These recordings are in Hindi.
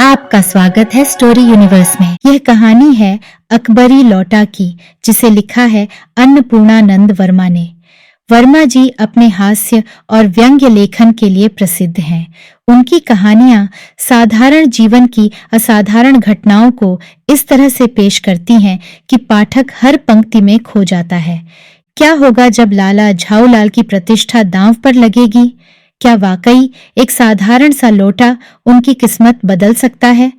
आपका स्वागत है स्टोरी यूनिवर्स में। यह कहानी है अकबरी लौटा की, जिसे लिखा है अन्नपूर्णानंद वर्मा ने। वर्मा जी अपने हास्य और व्यंग्य लेखन के लिए प्रसिद्ध हैं। उनकी कहानियां साधारण जीवन की असाधारण घटनाओं को इस तरह से पेश करती हैं कि पाठक हर पंक्ति में खो जाता है। क्या होगा जब लाला झाऊलाल की प्रतिष्ठा दांव पर लगेगी? क्या वाकई एक साधारण सा लोटा उनकी किस्मत बदल सकता है?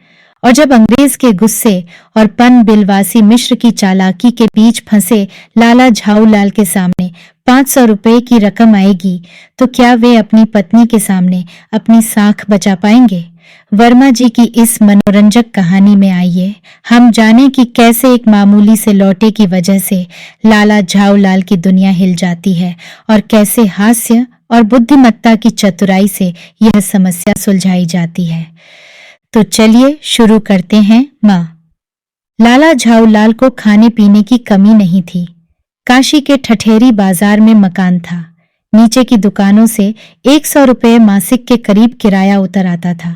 और जब अंग्रेज के गुस्से और पन बिलवासी मिश्र की चालाकी के बीच फंसे लाला झाऊलाल के सामने 500 रुपए की रकम आएगी, तो क्या वे अपनी पत्नी के सामने अपनी साख बचा पाएंगे? वर्मा जी की इस मनोरंजक कहानी में आइए हम जानें कि कैसे एक मामूली से लौटे की वजह से लाला झाऊलाल की दुनिया हिल जाती है और कैसे हास्य और बुद्धिमत्ता की चतुराई से यह समस्या सुलझाई जाती है। तो चलिए शुरू करते हैं। लाला झाऊलाल को खाने पीने की कमी नहीं थी। काशी के ठठेरी बाजार में मकान था। नीचे की दुकानों से 100 रुपये मासिक के करीब किराया उतर आता था।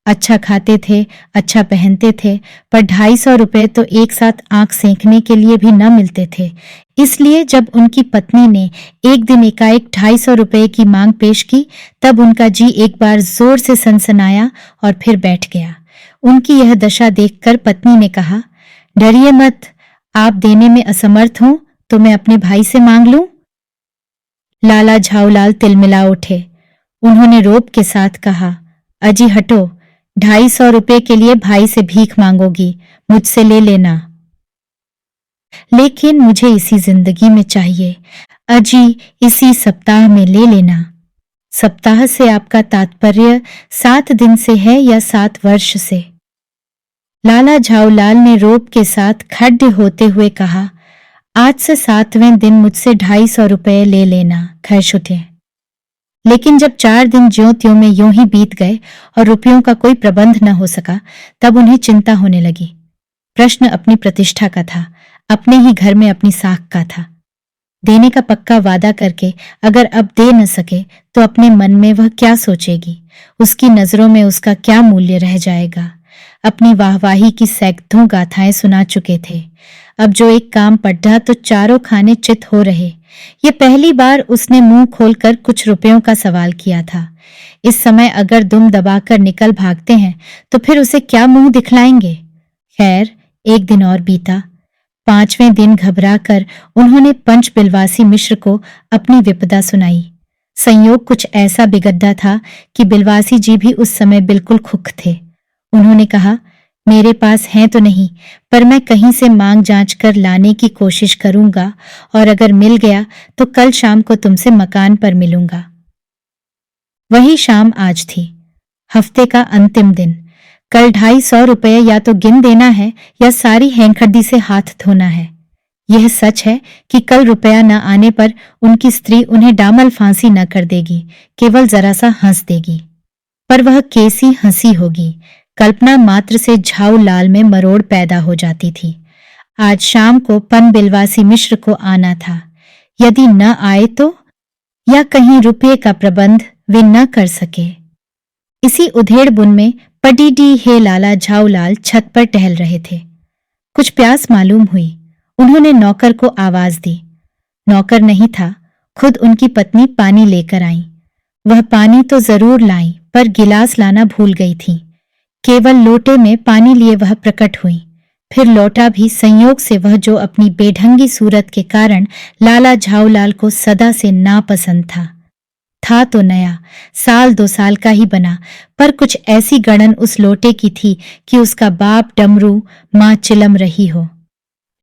अच्छा खाते थे, अच्छा पहनते थे, पर 250 रुपये तो एक साथ आंख सेंकने के लिए भी न मिलते थे। इसलिए जब उनकी पत्नी ने एक दिन एकाएक 250 रुपये की मांग पेश की, तब उनका जी एक बार जोर से सनसनाया और फिर बैठ गया। उनकी यह दशा देखकर पत्नी ने कहा, डरिए मत, आप देने में असमर्थ हो तो मैं अपने भाई से मांग लूं? लाला झाऊलाल तिलमिला उठे। उन्होंने रोब के साथ कहा, अजी हटो, 250 रुपये के लिए भाई से भीख मांगोगी, मुझसे ले लेना। लेकिन मुझे इसी जिंदगी में चाहिए अजी, इसी सप्ताह में ले लेना। सप्ताह से आपका तात्पर्य 7 दिन से है या 7 वर्ष से? लाला झाऊलाल ने रोब के साथ खड्ड होते हुए कहा, आज से 7वें दिन मुझसे 250 रुपये ले लेना, खैर उठे। लेकिन जब 4 दिन ज्यों त्यों में यूं ही बीत गए और रुपयों का कोई प्रबंध न हो सका, तब उन्हें चिंता होने लगी। प्रश्न अपनी प्रतिष्ठा का था, अपने ही घर में अपनी साख का था। देने का पक्का वादा करके अगर अब दे न सके तो अपने मन में वह क्या सोचेगी? उसकी नजरों में उसका क्या मूल्य रह जाएगा? अपनी वाहवाही की सैकड़ों गाथाएं सुना चुके थे। अब जो एक काम पढ़ा तो चारों खाने चित हो रहे। ये पहली बार उसने मुंह खोलकर कुछ रुपयों का सवाल किया था। इस समय अगर दुम दबाकर निकल भागते हैं तो फिर उसे क्या मुंह दिखलाएंगे? खैर, एक दिन और बीता। 5वें दिन घबराकर उन्होंने पंच बिलवासी मिश्र को अपनी विपदा सुनाई। संयोग कुछ ऐसा बिगड़ा था कि बिलवासी जी भी उस समय बिल्कुल खुख थे। उन्होंने कहा, मेरे पास हैं तो नहीं, पर मैं कहीं से मांग जांच कर लाने की कोशिश करूंगा और अगर मिल गया तो कल शाम को तुमसे मकान पर मिलूंगा। वही शाम आज थी, हफ्ते का अंतिम दिन। कल 250 रुपये या तो गिन देना है या सारी हैंखड़ी से हाथ धोना है। यह सच है कि कल रुपया न आने पर उनकी स्त्री उन्हें डामल फांसी न कर देगी, केवल जरा सा हंस देगी। पर वह कैसी हंसी होगी? कल्पना मात्र से झाऊलाल में मरोड़ पैदा हो जाती थी। आज शाम को पन बिलवासी मिश्र को आना था। यदि न आए तो? या कहीं रुपये का प्रबंध वे न कर सके? इसी उधेड़ बुन में पडीडी हे लाला झाऊलाल छत पर टहल रहे थे। कुछ प्यास मालूम हुई। उन्होंने नौकर को आवाज दी। नौकर नहीं था, खुद उनकी पत्नी पानी लेकर आई। वह पानी तो जरूर लाई, पर गिलास लाना भूल गई थी। केवल लोटे में पानी लिए वह प्रकट हुई। फिर लौटा भी संयोग से वह जो अपनी बेढंगी सूरत के कारण लाला झाऊलाल को सदा से नापसंद था तो नया, 1-2 साल का ही बना, पर कुछ ऐसी गड़न उस लोटे की थी कि उसका बाप डमरू, मां चिलम रही हो।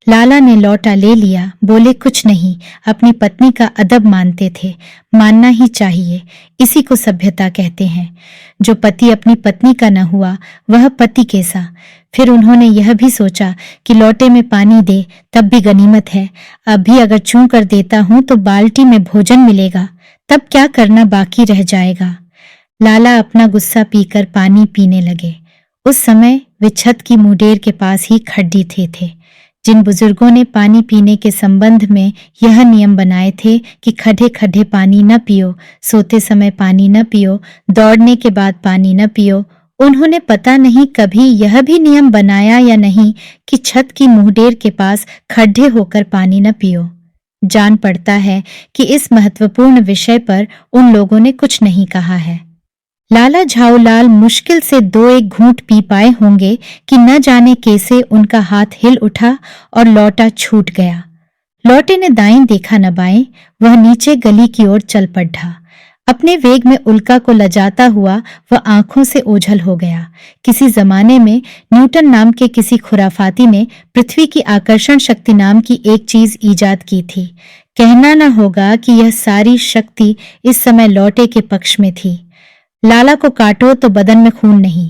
लाला ने लौटा ले लिया, बोले कुछ नहीं, अपनी पत्नी का अदब मानते थे, मानना ही चाहिए, इसी को सभ्यता कहते हैं। जो पति अपनी पत्नी का न हुआ वह पति कैसा? फिर उन्होंने यह भी सोचा कि लौटे में पानी दे तब भी गनीमत है, अब भी अगर चूं कर देता हूं तो बाल्टी में भोजन मिलेगा, तब क्या करना बाकी रह जाएगा। लाला अपना गुस्सा पीकर पानी पीने लगे। उस समय वे छत की मुडेर के पास ही खड्डी थे। जिन बुजुर्गों ने पानी पीने के संबंध में यह नियम बनाए थे कि खड्डे खड्डे पानी न पियो, सोते समय पानी न पियो, दौड़ने के बाद पानी न पियो, उन्होंने पता नहीं कभी यह भी नियम बनाया या नहीं कि छत की मुंहडेर के पास खड्डे होकर पानी न पियो। जान पड़ता है कि इस महत्वपूर्ण विषय पर उन लोगों ने कुछ नहीं कहा है। लाला झाऊलाल मुश्किल से 2-1 घूंट पी पाए होंगे कि न जाने कैसे उनका हाथ हिल उठा और लौटा छूट गया। लौटे ने दाईं देखा न बाएं, वह नीचे गली की ओर चल पड़ा। अपने वेग में उल्का को लजाता हुआ वह आंखों से ओझल हो गया। किसी जमाने में न्यूटन नाम के किसी खुराफाती ने पृथ्वी की आकर्षण शक्ति नाम की एक चीज ईजाद की थी। कहना न होगा कि यह सारी शक्ति इस समय लौटे के पक्ष में थी। लाला को काटो तो बदन में खून नहीं।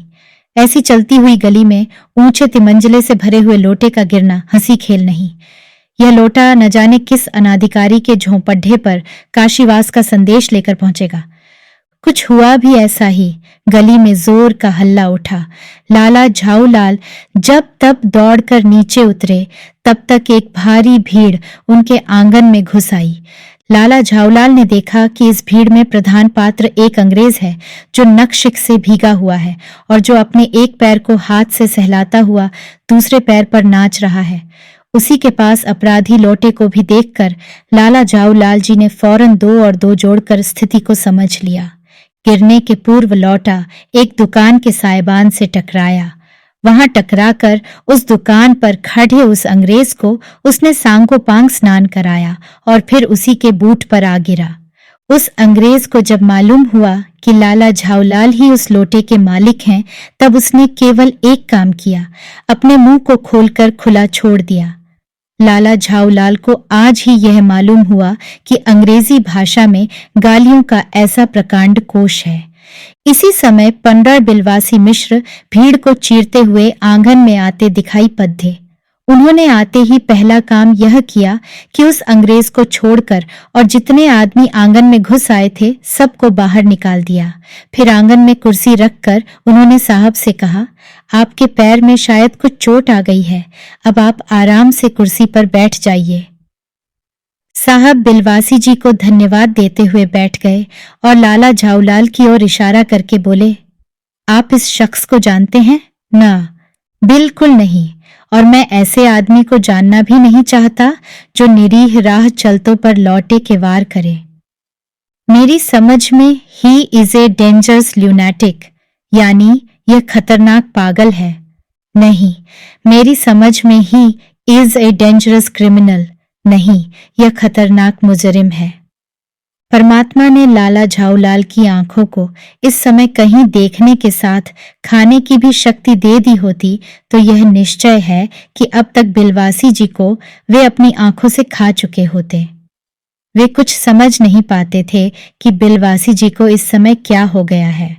ऐसी चलती हुई गली में ऊंचे तिमंजले से भरे हुए लोटे का गिरना हंसी खेल नहीं। यह लोटा न जाने किस अनाधिकारी के झोंपड्ढे पर काशीवास का संदेश लेकर पहुंचेगा। कुछ हुआ भी ऐसा ही। गली में जोर का हल्ला उठा। लाला झाऊलाल जब तब दौड़कर नीचे उतरे, तब तक एक भारी भीड़ उनके आंगन में घुस आई। लाला झाऊलाल ने देखा कि इस भीड़ में प्रधान पात्र एक अंग्रेज है जो नक्शिक से भीगा हुआ है और जो अपने एक पैर को हाथ से सहलाता हुआ दूसरे पैर पर नाच रहा है। उसी के पास अपराधी लौटे को भी देखकर लाला झाऊलाल जी ने फौरन 2 और 2 जोड़कर स्थिति को समझ लिया। गिरने के पूर्व लौटा एक दुकान के साइबान से टकराया। वहां टकराकर उस दुकान पर खड़े उस अंग्रेज को उसने सांगोपांग स्नान कराया और फिर उसी के बूट पर आ गिरा। उस अंग्रेज को जब मालूम हुआ कि लाला झाऊलाल ही उस लोटे के मालिक हैं, तब उसने केवल एक काम किया, अपने मुंह को खोलकर खुला छोड़ दिया। लाला झाऊलाल को आज ही यह मालूम हुआ कि अंग्रेजी भाषा में गालियों का ऐसा प्रकांड कोश है। इसी समय 15 बिलवासी मिश्र भीड़ को चीरते हुए आंगन में आते दिखाई पड़े। उन्होंने आते ही पहला काम यह किया कि उस अंग्रेज को छोड़कर और जितने आदमी आंगन में घुस आए थे सबको बाहर निकाल दिया। फिर आंगन में कुर्सी रखकर उन्होंने साहब से कहा, आपके पैर में शायद कुछ चोट आ गई है, अब आप आराम से कुर्सी पर बैठ जाइए। साहब बिलवासी जी को धन्यवाद देते हुए बैठ गए और लाला झाऊलाल की ओर इशारा करके बोले, आप इस शख्स को जानते हैं? ना, बिल्कुल नहीं, और मैं ऐसे आदमी को जानना भी नहीं चाहता जो निरीह राह चलतों पर लौटे के वार करे। मेरी समझ में ही इज ए डेंजरस ल्यूनाटिक, यानी यह खतरनाक पागल है। नहीं, मेरी समझ में he is a dangerous criminal, नहीं, यह खतरनाक मुजरिम है। परमात्मा ने लाला झाऊलाल की आंखों को इस समय कहीं देखने के साथ खाने की भी शक्ति दे दी होती तो यह निश्चय है कि अब तक बिलवासी जी को वे अपनी आंखों से खा चुके होते। वे कुछ समझ नहीं पाते थे कि बिलवासी जी को इस समय क्या हो गया है।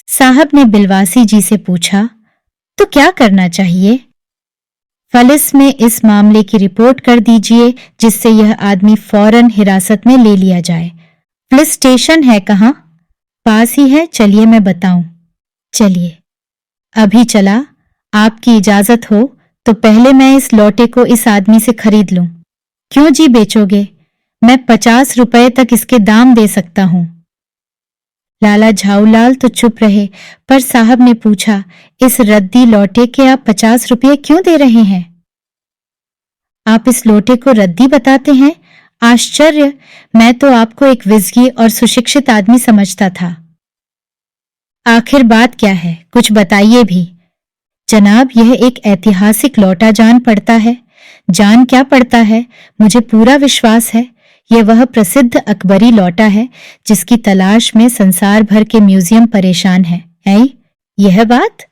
साहब ने बिलवासी जी से पूछा, तो क्या करना चाहिए? पुलिस में इस मामले की रिपोर्ट कर दीजिए जिससे यह आदमी फौरन हिरासत में ले लिया जाए। पुलिस स्टेशन है कहाँ? पास ही है, चलिए मैं बताऊं। चलिए। अभी चला? आपकी इजाजत हो तो पहले मैं इस लौटे को इस आदमी से खरीद लूं। क्यों जी बेचोगे? मैं 50 रुपए तक इसके दाम दे सकता हूं। लाला झाऊलाल तो चुप रहे, पर साहब ने पूछा, इस रद्दी लौटे के आप 50 रुपये क्यों दे रहे हैं? आप इस लोटे को रद्दी बताते हैं? आश्चर्य, मैं तो आपको एक विजगी और सुशिक्षित आदमी समझता था। आखिर बात क्या है, कुछ बताइए भी। जनाब, यह एक ऐतिहासिक लौटा जान पड़ता है। जान क्या पड़ता है, मुझे पूरा विश्वास है यह वह प्रसिद्ध अकबरी लौटा है जिसकी तलाश में संसार भर के म्यूजियम परेशान हैं। यह बात?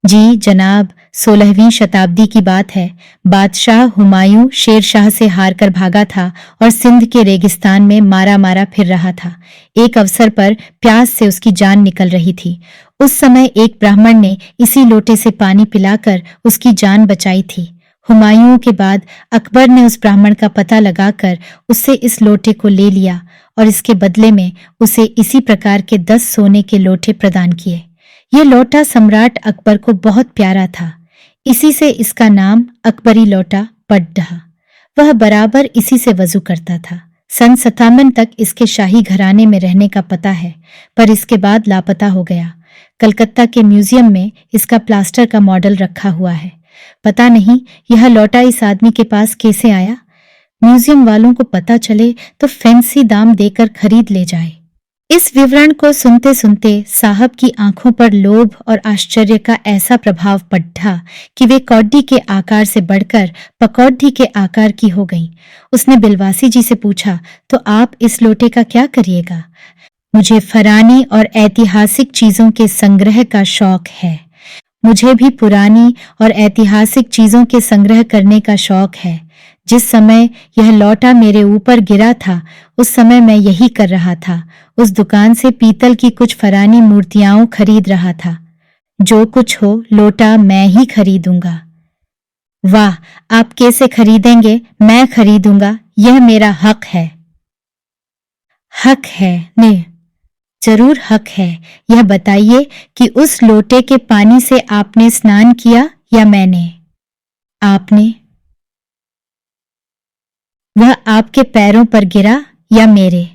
जी जनाब, 16वीं शताब्दी की बात है। बादशाह हुमायूं शेरशाह से हारकर भागा था और सिंध के रेगिस्तान में मारा मारा फिर रहा था। एक अवसर पर प्यास से उसकी जान निकल रही थी। उस समय एक ब्राह्मण ने इसी लोटे से पानी पिलाकर उसकी जान बचाई थी। हुमायूं के बाद अकबर ने उस ब्राह्मण का पता लगाकर उससे इस लोटे को ले लिया और इसके बदले में उसे इसी प्रकार के 10 सोने के लोटे प्रदान किए। यह लोटा सम्राट अकबर को बहुत प्यारा था, इसी से इसका नाम अकबरी लोटा पड़ रहा। वह बराबर इसी से वजू करता था। सन 57 तक इसके शाही घराने में रहने का पता है, पर इसके बाद लापता हो गया। कलकत्ता के म्यूजियम में इसका प्लास्टर का मॉडल रखा हुआ है। पता नहीं यह लौटा इस आदमी के पास कैसे आया। म्यूजियम वालों को पता चले तो फैंसी दाम देकर खरीद ले जाए। इस विवरण को सुनते सुनते साहब की आंखों पर लोभ और आश्चर्य का ऐसा प्रभाव पड़ा कि वे कौडी के आकार से बढ़कर पकौडी के आकार की हो गईं। उसने बिलवासी जी से पूछा, तो आप इस लोटे का क्या करिएगा? मुझे फरानी और ऐतिहासिक चीजों के संग्रह का शौक है। मुझे भी पुरानी और ऐतिहासिक चीजों के संग्रह करने का शौक है। जिस समय यह लौटा मेरे ऊपर गिरा था, उस समय मैं यही कर रहा था। उस दुकान से पीतल की कुछ फरानी मूर्तियां खरीद रहा था। जो कुछ हो, लोटा मैं ही खरीदूंगा। वाह, आप कैसे खरीदेंगे? मैं खरीदूंगा, यह मेरा हक है। हक है ने? जरूर हक है। यह बताइए कि उस लोटे के पानी से आपने स्नान किया या मैंने? आपने। वह आपके पैरों पर गिरा या मेरे?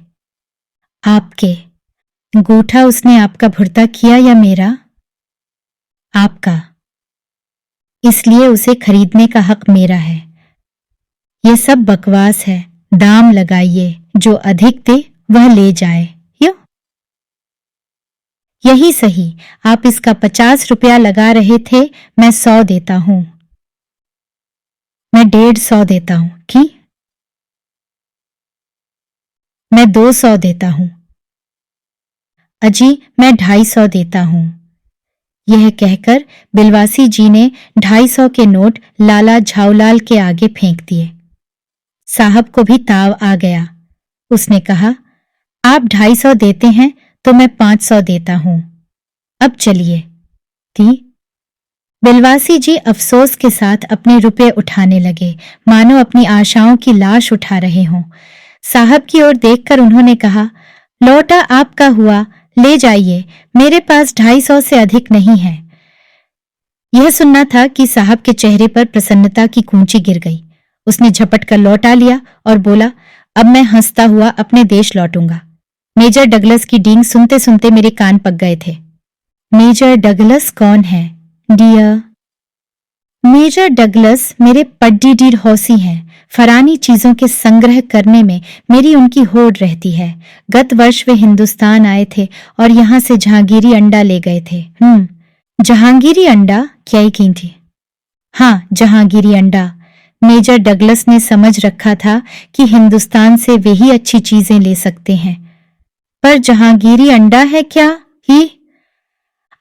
आपके। गूठा उसने आपका भुर्ता किया या मेरा? आपका। इसलिए उसे खरीदने का हक मेरा है। यह सब बकवास है। दाम लगाइए, जो अधिक दे वह ले जाए। यो? यही सही। आप इसका 50 रुपया लगा रहे थे, मैं 100 देता हूं। मैं 150 देता हूं। कि? मैं 200 देता हूं। अजी, मैं 250 देता हूं। यह कहकर बिलवासी जी ने 250 के नोट लाला झाऊलाल के आगे फेंक दिए। साहब को भी ताव आ गया। उसने कहा, आप 250 देते हैं तो मैं 500 देता हूं। अब चलिए। थी। बिलवासी जी अफसोस के साथ अपने रुपए उठाने लगे, मानो अपनी आशाओं की लाश उठा रहे हों। साहब की ओर देखकर उन्होंने कहा, लौटा आपका हुआ, ले जाइए, मेरे पास 250 से अधिक नहीं है। यह सुनना था कि साहब के चेहरे पर प्रसन्नता की कूंची गिर गई। उसने झपट कर लौटा लिया और बोला, अब मैं हंसता हुआ अपने देश लौटूंगा। मेजर डगलस की डींग सुनते सुनते मेरे कान पक गए थे। मेजर डगलस कौन है? डियर। मेजर डगलस मेरे पड्डीडीर हौसी हैं। फरानी चीजों के संग्रह करने में मेरी उनकी होड़ रहती है। गत वर्ष वे हिंदुस्तान आए थे और यहां से जहांगीरी अंडा ले गए थे। जहांगीरी अंडा क्या की थी? हाँ, जहांगीरी अंडा। मेजर डगलस ने समझ रखा था कि हिंदुस्तान से वे ही अच्छी चीजें ले सकते हैं। पर जहांगीरी अंडा है क्या ही?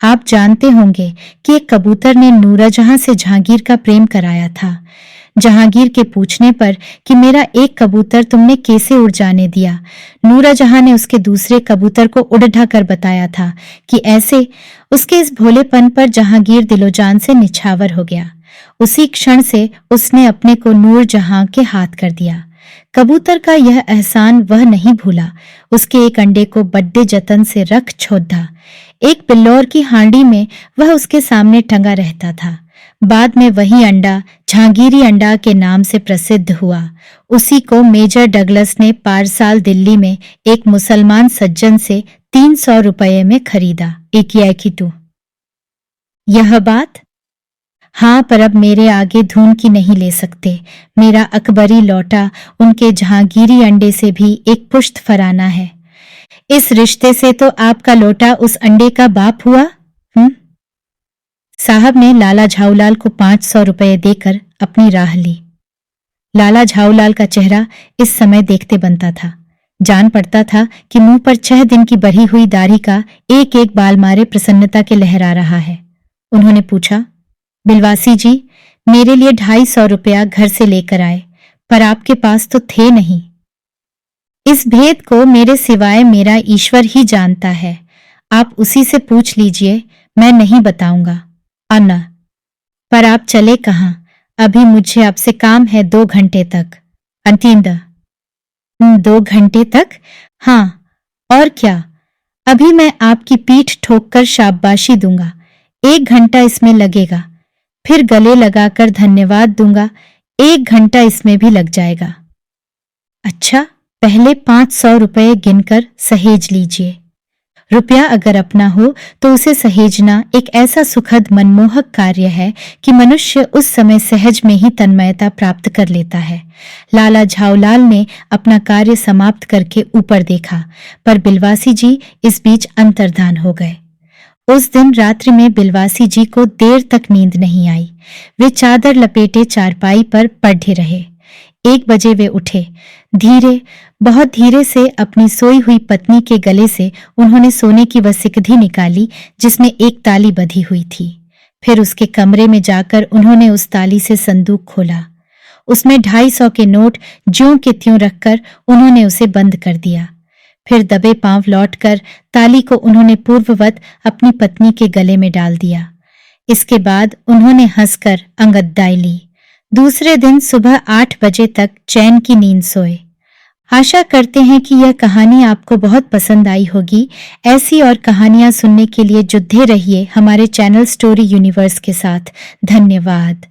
आप जानते होंगे कि एक कबूतर ने नूरजहां से जहांगीर का प्रेम कराया था। जहांगीर के पूछने पर कि मेरा एक कबूतर तुमने कैसे उड़ जाने दिया, नूरजहां ने उसके दूसरे कबूतर को उड़ ढाकर बताया था कि ऐसे। उसके इस भोलेपन पर जहांगीर दिलोजान से निछावर हो गया। उसी क्षण से उसने अपने को नूरजहां के हाथ कर दिया। कबूतर का यह एहसान वह नहीं भूला। उसके एक अंडे को बड्डे जतन से रख छोड़ा। एक बिल्लौर की हांडी में वह उसके सामने टंगा रहता था। बाद में वही अंडा जहांगीरी अंडा के नाम से प्रसिद्ध हुआ। उसी को मेजर डगलस ने पारसाल दिल्ली में एक मुसलमान सज्जन से 300 रुपये में खरीदा। एक यह बात? हाँ, पर अब मेरे आगे धून की नहीं ले सकते। मेरा अकबरी लौटा उनके जहांगीरी अंडे से भी एक पुश्त फराना है। इस रिश्ते से तो आपका लोटा उस अंडे का बाप हुआ। साहब ने लाला झाऊलाल को 500 रुपये देकर अपनी राह ली। लाला झाऊलाल का चेहरा इस समय देखते बनता था। जान पड़ता था कि मुंह पर 6 दिन की बढ़ी हुई दाढ़ी का एक एक बाल मारे प्रसन्नता के लहरा रहा है। उन्होंने पूछा, बिलवासी जी, मेरे लिए 250 रुपया घर से लेकर आए, पर आपके पास तो थे नहीं। इस भेद को मेरे सिवाय मेरा ईश्वर ही जानता है। आप उसी से पूछ लीजिए, मैं नहीं बताऊंगा। अन्ना, पर आप चले कहाँ? अभी मुझे आपसे काम है 2 घंटे तक। अंतिंदा। 2 घंटे तक? हाँ, और क्या? अभी मैं आपकी पीठ ठोककर शाबाशी दूंगा। 1 घंटा इसमें लगेगा। फिर गले लगाकर धन्यवाद दूंगा। 1 घंटा इसमें भी लग जाएगा। अच्छा, पहले 500 रुपये गिनकर सहेज लीजिए। रुपया अगर अपना हो तो उसे सहेजना एक ऐसा सुखद मनमोहक कार्य है कि मनुष्य उस समय सहज में ही तन्मयता प्राप्त कर लेता है। लाला झाऊलाल ने अपना कार्य समाप्त करके ऊपर देखा, पर बिलवासी जी इस बीच अंतर्धान हो गए। उस दिन रात्रि में बिलवासी जी को देर तक नींद नहीं आई। वे चादर लपेटे चारपाई पर पड़े रहे। 1 बजे वे उठे। धीरे, बहुत धीरे से अपनी सोई हुई पत्नी के गले से उन्होंने सोने की वह सिकधी निकाली जिसमें एक ताली बंधी हुई थी। फिर उसके कमरे में जाकर उन्होंने उस ताली से संदूक खोला। उसमें 250 के नोट ज्यों के त्यों रखकर उन्होंने उसे बंद कर दिया। फिर दबे पांव लौटकर ताली को उन्होंने पूर्ववत अपनी पत्नी के गले में डाल दिया। इसके बाद उन्होंने हंसकर अंगददाई ली। दूसरे दिन सुबह 8 बजे तक चैन की नींद सोए। आशा करते हैं कि यह कहानी आपको बहुत पसंद आई होगी। ऐसी और कहानियां सुनने के लिए जुड़े रहिए हमारे चैनल स्टोरी यूनिवर्स के साथ। धन्यवाद।